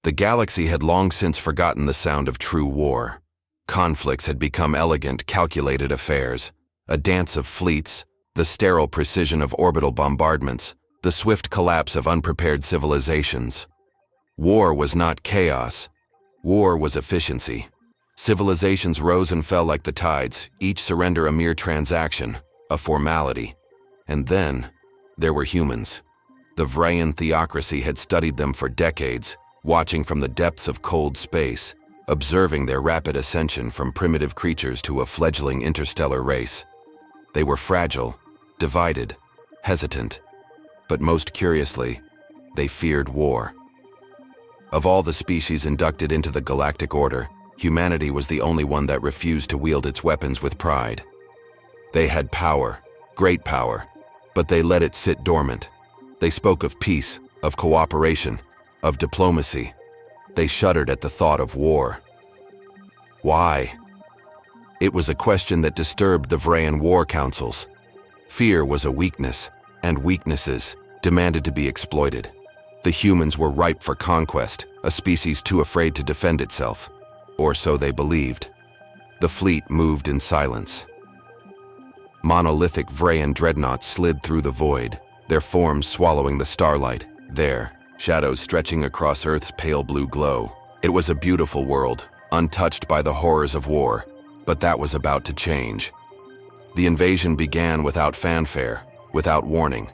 The galaxy had long since forgotten the sound of true war. Conflicts had become elegant, calculated affairs, a dance of fleets, the sterile precision of orbital bombardments, the swift collapse of unprepared civilizations. War was not chaos. War was efficiency. Civilizations rose and fell like the tides, each surrender a mere transaction, a formality. And then, there were humans. The Vrayan theocracy had studied them for decades, watching from the depths of cold space, observing their rapid ascension from primitive creatures to a fledgling interstellar race. They were fragile, divided, hesitant, but most curiously, they feared war. Of all the species inducted into the galactic order, humanity was the only one that refused to wield its weapons with pride. They had power, great power, but they let it sit dormant. They spoke of peace, of cooperation, of diplomacy. They shuddered at the thought of war. Why? It was a question that disturbed the Vrayan war councils. Fear was a weakness, and weaknesses demanded to be exploited. The humans were ripe for conquest, a species too afraid to defend itself. Or so they believed. The fleet moved in silence. Monolithic Vrayan dreadnoughts slid through the void, their forms swallowing the starlight, their shadows stretching across Earth's pale blue glow. It was a beautiful world, untouched by the horrors of war, but that was about to change. The invasion began without fanfare, without warning.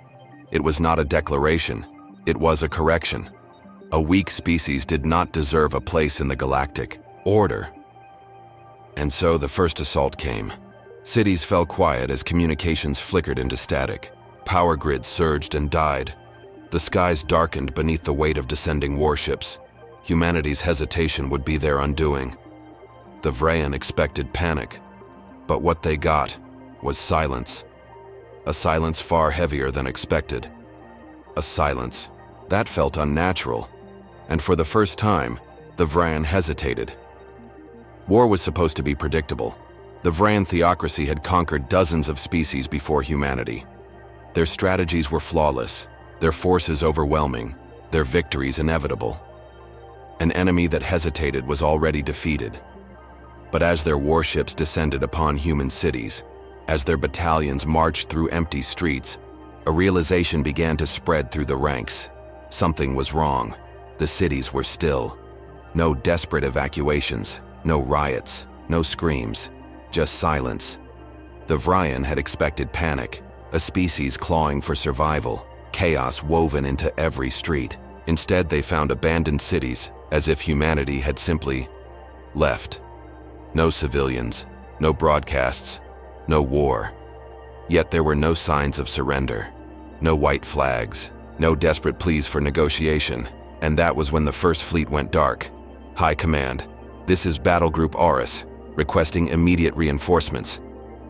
It was not a declaration, it was a correction. A weak species did not deserve a place in the galactic order. And so the first assault came. Cities fell quiet as communications flickered into static. Power grids surged and died. The skies darkened beneath the weight of descending warships. Humanity's hesitation would be their undoing. The Vrayan expected panic, but what they got was silence. A silence far heavier than expected. A silence that felt unnatural, and for the first time, the Vrayan hesitated. War was supposed to be predictable. The Vrayan theocracy had conquered dozens of species before humanity. Their strategies were flawless, their forces overwhelming, their victories inevitable. An enemy that hesitated was already defeated. But as their warships descended upon human cities, as their battalions marched through empty streets, a realization began to spread through the ranks. Something was wrong. The cities were still. No desperate evacuations, no riots, no screams, just silence. The Vrayan had expected panic, a species clawing for survival, chaos woven into every street. Instead, they found abandoned cities, as if humanity had simply left. No civilians, no broadcasts, no war. Yet there were no signs of surrender, no white flags, no desperate pleas for negotiation, and that was when the first fleet went dark. High Command, this is Battle Group Aurus, requesting immediate reinforcements.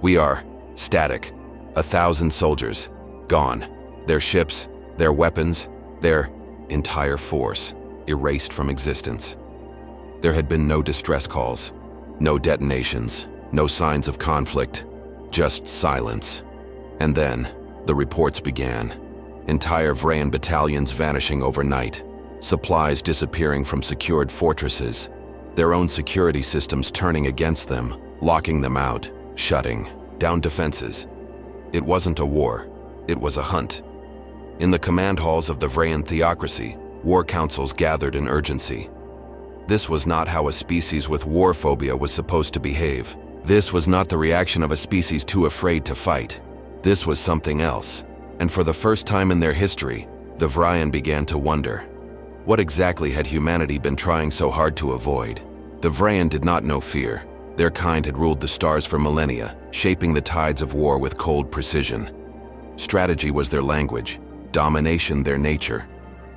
We are static. 1,000 soldiers, gone. Their ships, their weapons, their entire force, erased from existence. There had been no distress calls, no detonations, no signs of conflict, just silence. And then, the reports began. Entire Vrayan battalions vanishing overnight, supplies disappearing from secured fortresses, their own security systems turning against them, locking them out, shutting down defenses. It wasn't a war, it was a hunt. In the command halls of the Vrayan theocracy, war councils gathered in urgency. This was not how a species with war phobia was supposed to behave. This was not the reaction of a species too afraid to fight. This was something else. And for the first time in their history, the Vrayan began to wonder, what exactly had humanity been trying so hard to avoid? The Vrayan did not know fear. Their kind had ruled the stars for millennia, shaping the tides of war with cold precision. Strategy was their language, domination their nature.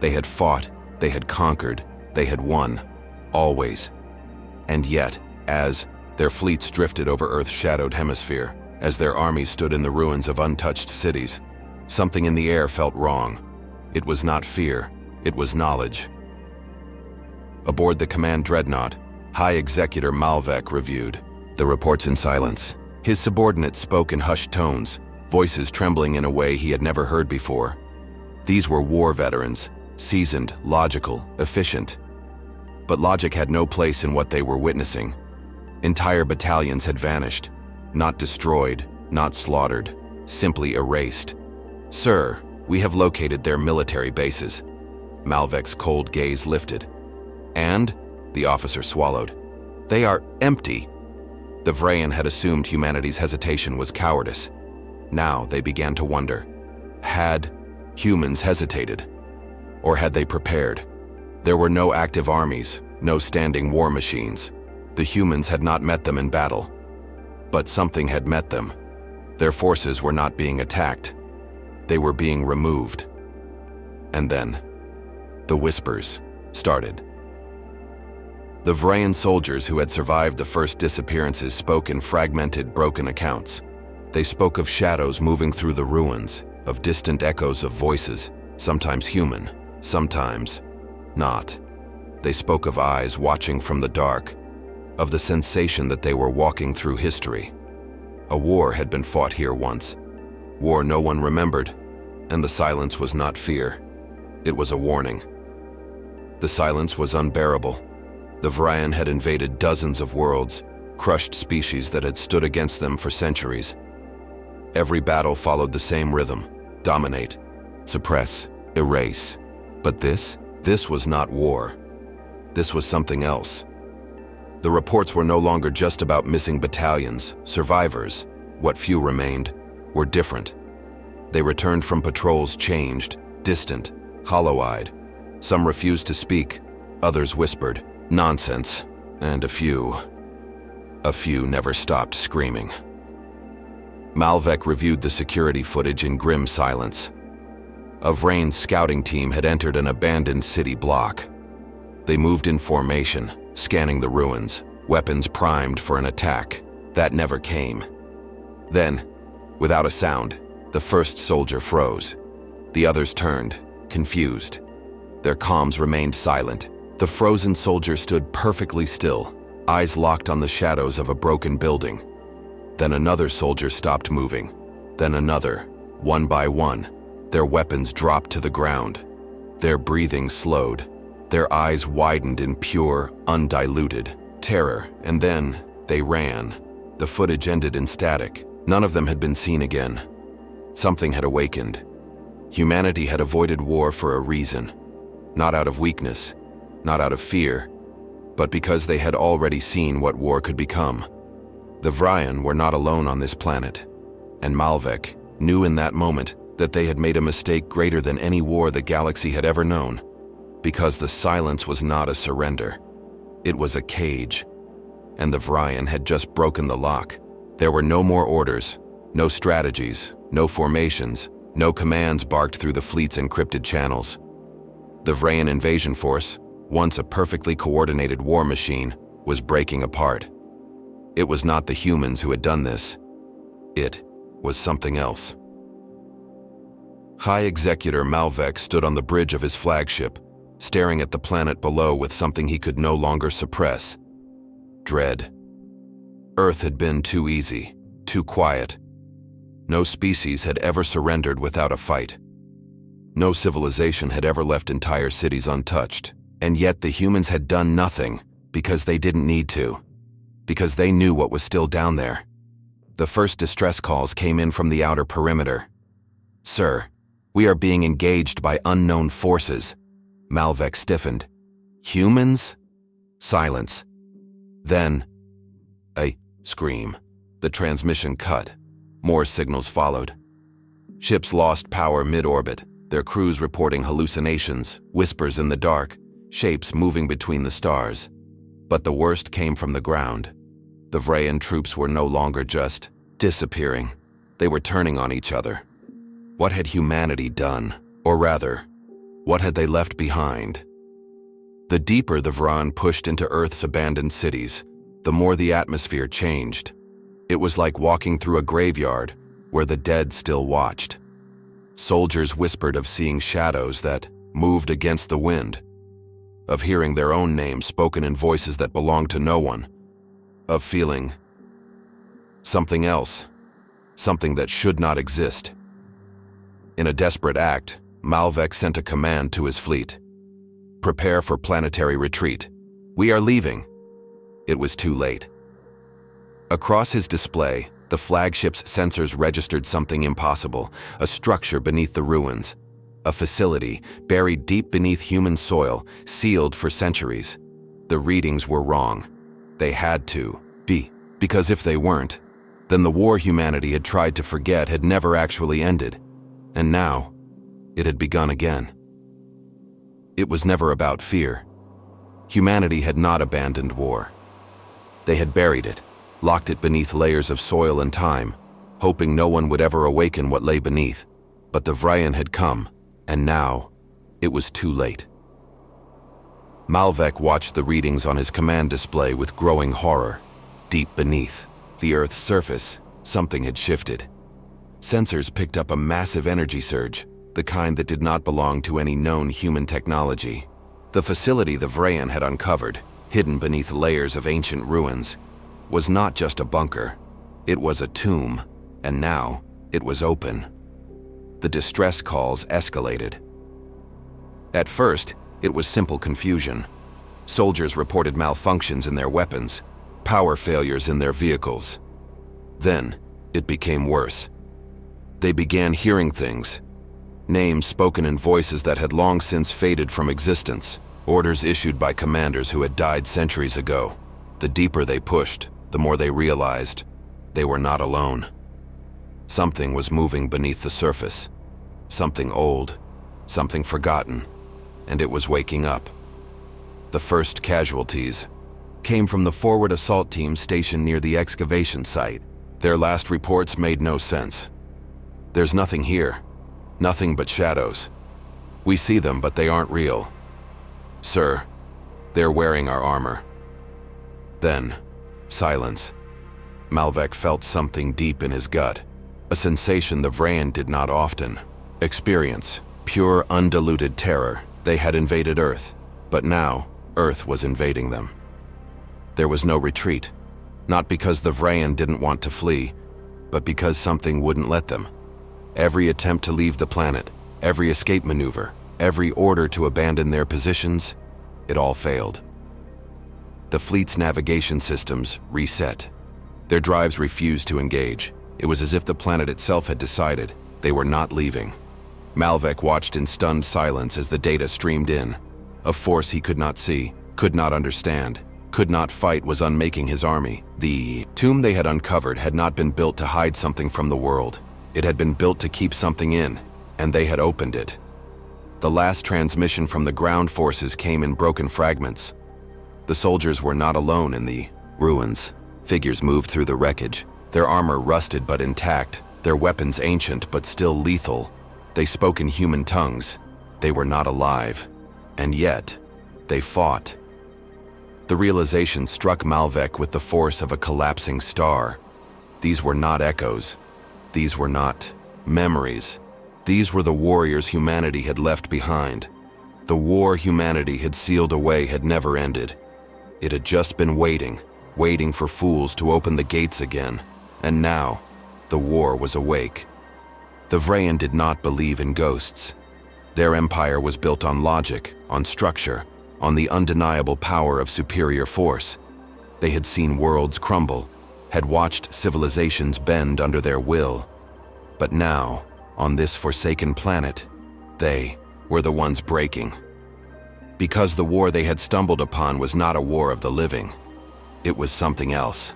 They had fought, they had conquered, they had won, always. And yet, as their fleets drifted over Earth's shadowed hemisphere, as their armies stood in the ruins of untouched cities, something in the air felt wrong. It was not fear, it was knowledge. Aboard the command dreadnought, High Executor Malvek reviewed the reports in silence. His subordinates spoke in hushed tones, voices trembling in a way he had never heard before. These were war veterans, seasoned, logical, efficient. But logic had no place in what they were witnessing. Entire battalions had vanished, not destroyed, not slaughtered, simply erased. "Sir, we have located their military bases." Malvek's cold gaze lifted. "And?" the officer swallowed. "They are empty." The Vrayan had assumed humanity's hesitation was cowardice. Now they began to wonder. Had humans hesitated? Or had they prepared? There were no active armies, no standing war machines. The humans had not met them in battle. But something had met them. Their forces were not being attacked. They were being removed. And then, the whispers started. The Vrayan soldiers who had survived the first disappearances spoke in fragmented, broken accounts. They spoke of shadows moving through the ruins, of distant echoes of voices, sometimes human, sometimes not. They spoke of eyes watching from the dark, of the sensation that they were walking through history. A war had been fought here once. War no one remembered, and the silence was not fear. It was a warning. The silence was unbearable. The Vrayan had invaded dozens of worlds, crushed species that had stood against them for centuries. Every battle followed the same rhythm: dominate, suppress, erase. But this was not war. This was something else. The reports were no longer just about missing battalions, survivors. What few remained were different. They returned from patrols changed, distant, hollow-eyed. Some refused to speak, others whispered, "Nonsense," and a few never stopped screaming. Malvek reviewed the security footage in grim silence. A Vrain's scouting team had entered an abandoned city block. They moved in formation, scanning the ruins, weapons primed for an attack. That never came. Then, without a sound, the first soldier froze. The others turned, confused. Their comms remained silent. The frozen soldier stood perfectly still, eyes locked on the shadows of a broken building. Then another soldier stopped moving. Then another, one by one. Their weapons dropped to the ground. Their breathing slowed. Their eyes widened in pure, undiluted terror, and then they ran. The footage ended in static. None of them had been seen again. Something had awakened. Humanity had avoided war for a reason. Not out of weakness, not out of fear, but because they had already seen what war could become. The Vrayan were not alone on this planet, and Malvek knew in that moment that they had made a mistake greater than any war the galaxy had ever known, because the silence was not a surrender. It was a cage, and the Vrayan had just broken the lock. There were no more orders, no strategies, no formations, no commands barked through the fleet's encrypted channels. The Vrayan invasion force, once a perfectly coordinated war machine, was breaking apart. It was not the humans who had done this. It was something else. High Executor Malvek stood on the bridge of his flagship, staring at the planet below with something he could no longer suppress: dread. Earth had been too easy, too quiet. No species had ever surrendered without a fight. No civilization had ever left entire cities untouched. And yet the humans had done nothing because they didn't need to, because they knew what was still down there. The first distress calls came in from the outer perimeter. "Sir, we are being engaged by unknown forces." Malvek stiffened. "Humans?" Silence. Then, a scream. The transmission cut. More signals followed. Ships lost power mid-orbit, their crews reporting hallucinations, whispers in the dark, shapes moving between the stars. But the worst came from the ground. The Vrayan troops were no longer just disappearing. They were turning on each other. What had humanity done? Or rather, what had they left behind? The deeper the Vrayan pushed into Earth's abandoned cities, the more the atmosphere changed. It was like walking through a graveyard where the dead still watched. Soldiers whispered of seeing shadows that moved against the wind, of hearing their own names spoken in voices that belonged to no one, of feeling something else, something that should not exist. In a desperate act, Malvek sent a command to his fleet: "Prepare for planetary retreat. "We are leaving." It was too late. Across his display, the flagship's sensors registered something impossible, a structure beneath the ruins. A facility buried deep beneath human soil, sealed for centuries. The readings were wrong. They had to be, because if they weren't, then the war humanity had tried to forget had never actually ended. And now, it had begun again. It was never about fear. Humanity had not abandoned war. They had buried it, locked it beneath layers of soil and time, hoping no one would ever awaken what lay beneath. But the Vryan had come, and now, it was too late. Malvek watched the readings on his command display with growing horror. Deep beneath the Earth's surface, something had shifted. Sensors picked up a massive energy surge, the kind that did not belong to any known human technology. The facility the Vryan had uncovered, hidden beneath layers of ancient ruins, was not just a bunker. It was a tomb, and now it was open. The distress calls escalated. At first, it was simple confusion. Soldiers reported malfunctions in their weapons, power failures in their vehicles. Then, it became worse. They began hearing things. Names spoken in voices that had long since faded from existence. Orders issued by commanders who had died centuries ago. The deeper they pushed, the more they realized they were not alone. Something was moving beneath the surface. Something old, something forgotten, and it was waking up. The first casualties came from the forward assault team stationed near the excavation site. Their last reports made no sense. "There's nothing here. Nothing but shadows. We see them, but they aren't real. Sir, they're wearing our armor." Then, silence. Malvek felt something deep in his gut, a sensation the Vryan did not often experience. Pure, undiluted terror. They had invaded Earth, but now, Earth was invading them. There was no retreat, not because the Vryan didn't want to flee, but because something wouldn't let them. Every attempt to leave the planet, every escape maneuver, every order to abandon their positions, it all failed. The fleet's navigation systems reset. Their drives refused to engage. It was as if the planet itself had decided they were not leaving. Malvek watched in stunned silence as the data streamed in. A force he could not see, could not understand, could not fight was unmaking his army. The tomb they had uncovered had not been built to hide something from the world. It had been built to keep something in, and they had opened it. The last transmission from the ground forces came in broken fragments. The soldiers were not alone in the ruins. Figures moved through the wreckage, their armor rusted but intact, their weapons ancient but still lethal. They spoke in human tongues. They were not alive. And yet, they fought. The realization struck Malvek with the force of a collapsing star. These were not echoes. These were not memories. These were the warriors humanity had left behind. The war humanity had sealed away had never ended. It had just been waiting for fools to open the gates again. And now, the war was awake. The Vryan did not believe in ghosts. Their empire was built on logic, on structure, on the undeniable power of superior force. They had seen worlds crumble, had watched civilizations bend under their will. But now, on this forsaken planet, they were the ones breaking. Because the war they had stumbled upon was not a war of the living. It was something else.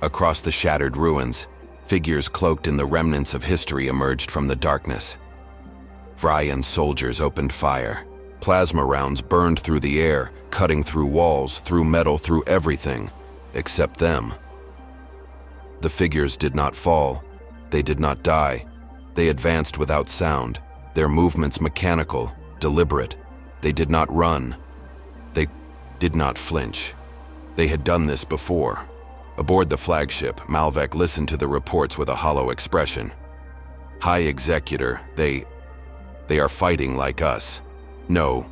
Across the shattered ruins, figures cloaked in the remnants of history emerged from the darkness. Vryan soldiers opened fire. Plasma rounds burned through the air, cutting through walls, through metal, through everything, except them. The figures did not fall. They did not die. They advanced without sound, their movements mechanical, deliberate. They did not run. They did not flinch. They had done this before. Aboard the flagship, Malvek listened to the reports with a hollow expression. "High Executor, they are fighting like us. No."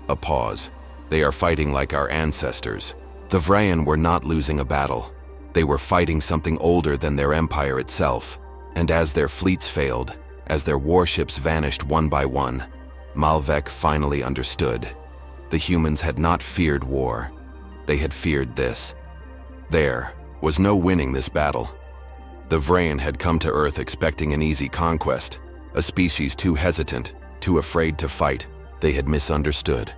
A pause. "They are fighting like our ancestors." The Vryan were not losing a battle. They were fighting something older than their empire itself. And as their fleets failed, as their warships vanished one by one, Malvek finally understood. The humans had not feared war. They had feared this. There was no winning this battle. The Vrayan had come to Earth expecting an easy conquest, a species too hesitant, too afraid to fight. They had misunderstood.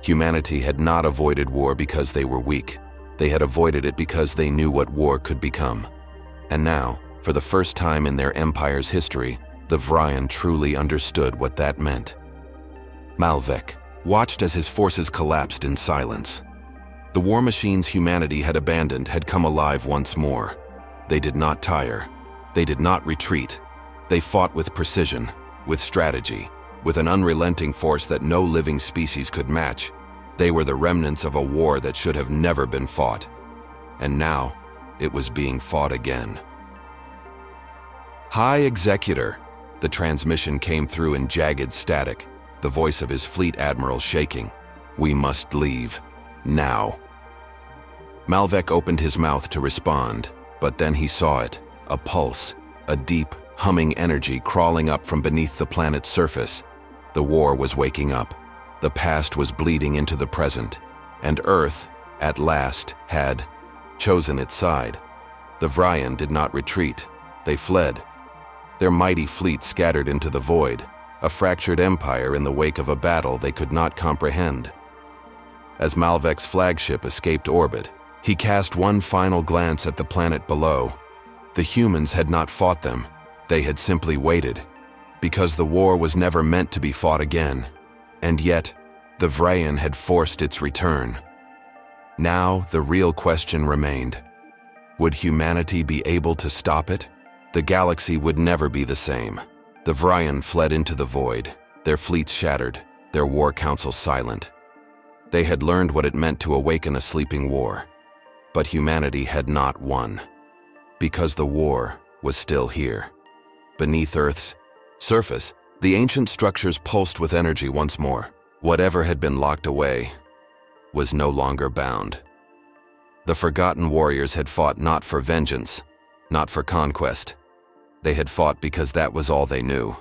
Humanity had not avoided war because they were weak. They had avoided it because they knew what war could become. And now, for the first time in their empire's history, the Vrayan truly understood what that meant. Malvek watched as his forces collapsed in silence. The war machines humanity had abandoned had come alive once more. They did not tire. They did not retreat. They fought with precision, with strategy, with an unrelenting force that no living species could match. They were the remnants of a war that should have never been fought. And now, it was being fought again. High Executor. The transmission came through in jagged static, the voice of his fleet admiral shaking. We must leave. Now. Malvek opened his mouth to respond, but then he saw it, a pulse, a deep, humming energy crawling up from beneath the planet's surface. The war was waking up. The past was bleeding into the present, and Earth, at last, had chosen its side. The Vrayan did not retreat. They fled. Their mighty fleet scattered into the void, a fractured empire in the wake of a battle they could not comprehend. As Malvek's flagship escaped orbit, he cast one final glance at the planet below. The humans had not fought them. They had simply waited, because the war was never meant to be fought again. And yet, the Vrayan had forced its return. Now, the real question remained. Would humanity be able to stop it? The galaxy would never be the same. The Vrayan fled into the void, their fleets shattered, their war council silent. They had learned what it meant to awaken a sleeping war. But humanity had not won, because the war was still here. Beneath Earth's surface, the ancient structures pulsed with energy once more. Whatever had been locked away was no longer bound. The forgotten warriors had fought not for vengeance, not for conquest. They had fought because that was all they knew.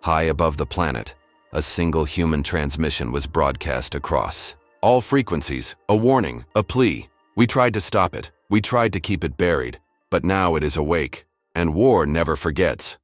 High above the planet, a single human transmission was broadcast across all frequencies, a warning, a plea. We tried to stop it. We tried to keep it buried. But now it is awake, and war never forgets.